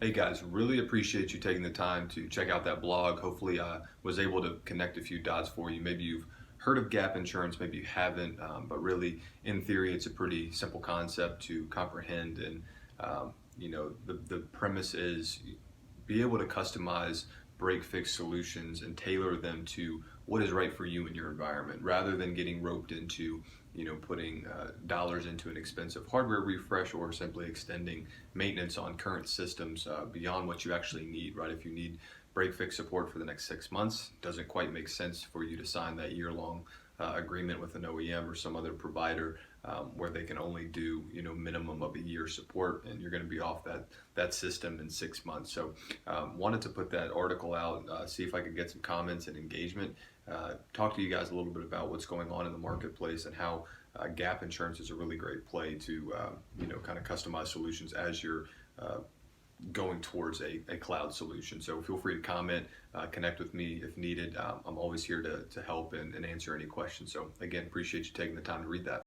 Hey guys, really appreciate you taking the time to check out that blog. Hopefully, I was able to connect a few dots for you. Maybe you've heard of gap insurance, maybe you haven't, but really, in theory, it's a pretty simple concept to comprehend. And the premise is be able to customize break fix solutions and tailor them to what is right for you and your environment, rather than getting roped into putting dollars into an expensive hardware refresh or simply extending maintenance on current systems beyond what you actually need. Right, if you need break fix support for the next 6 months, doesn't quite make sense for you to sign that year-long agreement with an OEM or some other provider where they can only do minimum of a year support, and you're going to be off that system in 6 months. So wanted to put that article out, see if I could get some comments and engagement, talk to you guys a little bit about what's going on in the marketplace and how gap insurance is a really great play to kind of customize solutions as you're going towards a cloud solution. So feel free to comment, connect with me if needed. I'm always here to help and answer any questions. So again, appreciate you taking the time to read that.